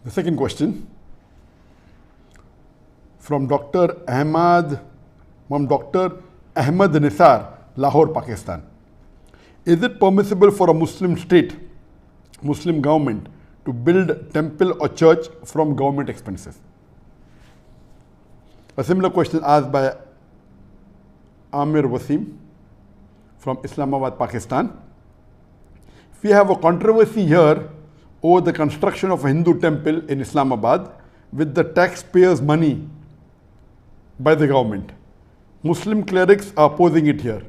The second question from Dr. Ahmad Nisar, Lahore, Pakistan. Is it permissible for a Muslim state, Muslim government, to build temple or church from government expenses? A similar question asked by Amir Wasim from Islamabad, Pakistan. We have a controversy here over the construction of a Hindu temple in Islamabad with the taxpayers' money by the government. Muslim clerics are opposing it here.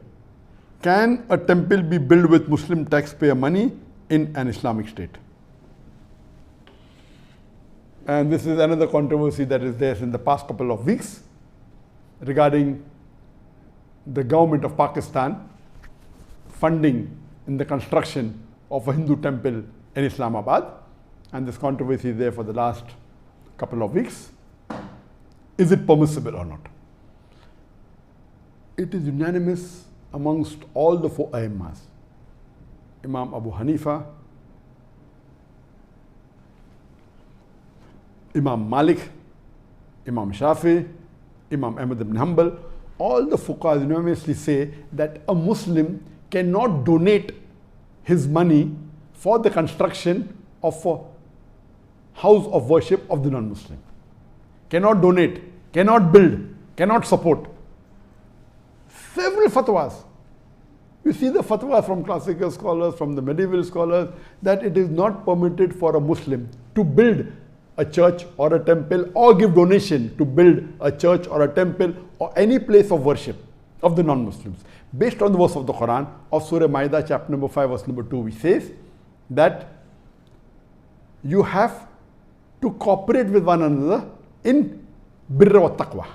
Can a temple be built with Muslim taxpayer money in an Islamic state? And this is another controversy that is there in the past couple of weeks regarding the government of Pakistan funding in the construction of a Hindu temple in Islamabad. And this controversy is there for the last couple of weeks. Is it permissible or not? It is unanimous amongst all the four Aimmas. Imam Abu Hanifa, Imam Malik, Imam Shafi, Imam Ahmad ibn Hanbal, all the fuqahas unanimously say that a Muslim cannot donate his money for the construction of a house of worship of the non-Muslim. Cannot donate, cannot build, cannot support. Several fatwas. You see the fatwa from classical scholars, from the medieval scholars, that it is not permitted for a Muslim to build a church or a temple or give donation to build a church or a temple or any place of worship of the non-Muslims. Based on the verse of the Quran of Surah Ma'idah chapter number 5 verse number 2, which says that you have to cooperate with one another in birra wa taqwa.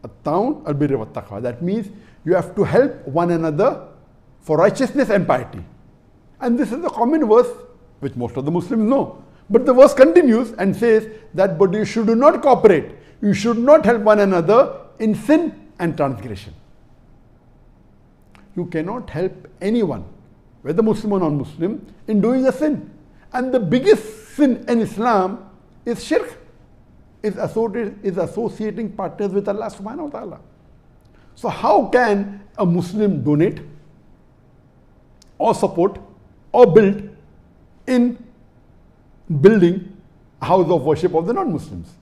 At-ta'awun al-birra wa taqwa. That means you have to help one another for righteousness and piety. And this is a common verse which most of the Muslims know. But the verse continues and says that but you should not cooperate. You should not help one another in sin and transgression. You cannot help anyone, whether Muslim or non-Muslim, in doing a sin. And the biggest sin in Islam is shirk, is associating partners with Allah subhanahu wa ta'ala. So how can a Muslim donate or support or build in building a house of worship of the non-Muslims?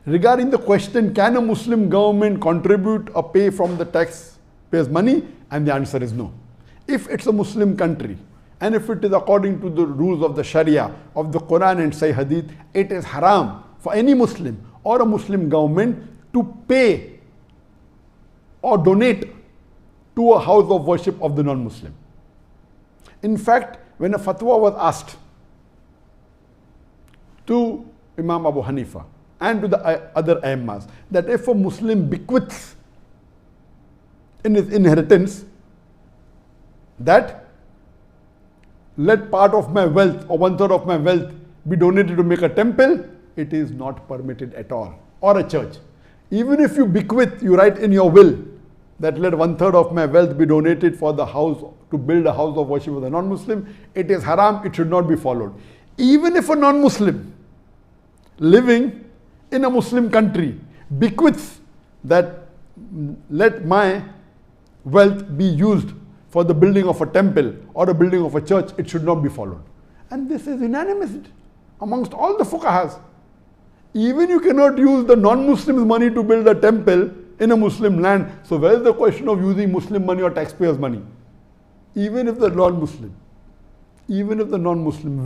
Regarding the question, can a Muslim government contribute or pay from the taxpayers' money? And the answer is no. If it's a Muslim country, and if it is according to the rules of the Sharia, of the Quran and Sahih Hadith, it is haram for any Muslim or a Muslim government to pay or donate to a house of worship of the non-Muslim. In fact, when a fatwa was asked to Imam Abu Hanifa and to the other Aimmas that if a Muslim bequeaths in his inheritance that let part of my wealth or 1/3 of my wealth be donated to make a temple, it is not permitted at all, or a church. Even if you bequeath, you write in your will that let 1/3 of my wealth be donated for the house, to build a house of worship of the non-Muslim, it is haram, it should not be followed. Even if a non-Muslim living in a Muslim country bequeaths that let my wealth be used for the building of a temple or a building of a church, it should not be followed. And this is unanimous amongst all the fuqahas. Even you cannot use the non-Muslims' money to build a temple in a Muslim land. So where is the question of using Muslim money or taxpayers' money? Even if the non-Muslim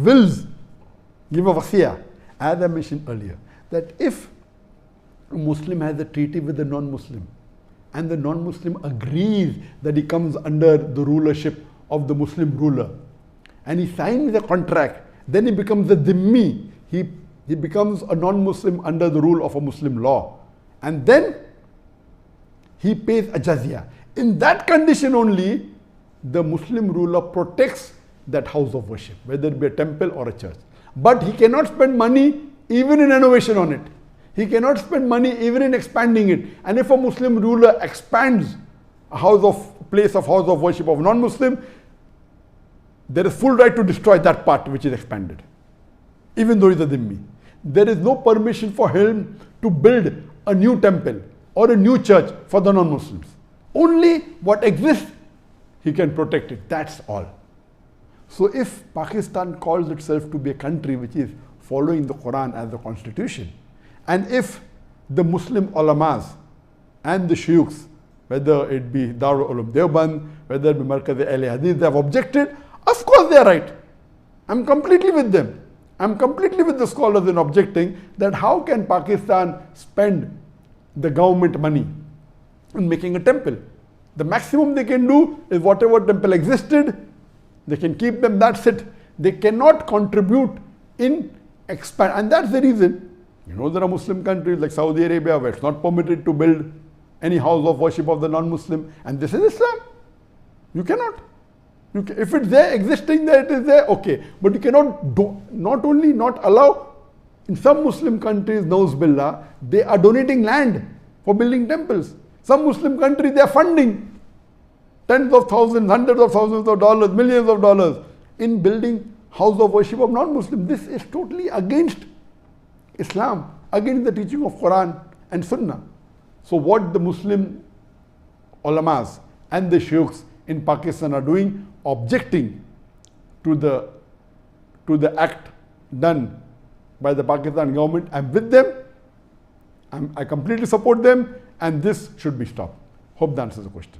wills give a wasiyah, as I mentioned earlier, that if a Muslim has a treaty with the non-Muslim and the non-Muslim agrees that he comes under the rulership of the Muslim ruler and he signs a contract, then he becomes a dhimmi. He becomes a non-Muslim under the rule of a Muslim law. And then he pays a jizya. In that condition only, the Muslim ruler protects that house of worship, whether it be a temple or a church. But he cannot spend money even in renovation on it. He cannot spend money even in expanding it. And if a Muslim ruler expands a place of house of worship of non-Muslim, there is full right to destroy that part which is expanded, even though it's a dhimmi. there is no permission for him to build a new temple or a new church for the non-Muslims. Only what exists, he can protect it. That's all. So if Pakistan calls itself to be a country which is following the Quran as the constitution, and if the Muslim ulamas and the shuyukhs, whether it be Darul Ulum Deoband, whether it be Markaz Ahl Hadith, they have objected, of course they are right. I'm completely with them. I'm completely with the scholars in objecting that how can Pakistan spend the government money in making a temple? The maximum they can do is whatever temple existed, they can keep them, that's it. They cannot contribute in expand. And that's the reason, you know, there are Muslim countries like Saudi Arabia where it's not permitted to build any house of worship of the non-Muslim, and this is Islam. You cannot. If it's there, existing there, it is there, okay. But you cannot not only not allow, in some Muslim countries, Nauz Billah, they are donating land for building temples. Some Muslim countries, they are funding tens of thousands, hundreds of thousands of dollars, millions of dollars in building house of worship of non-Muslims. This is totally against Islam, against the teaching of Quran and Sunnah. So what the Muslim ulamas and the shuyukhs in Pakistan are doing, objecting to the act done by the Pakistan government, I'm with them, I completely support them, and this should be stopped. Hope that answers the question.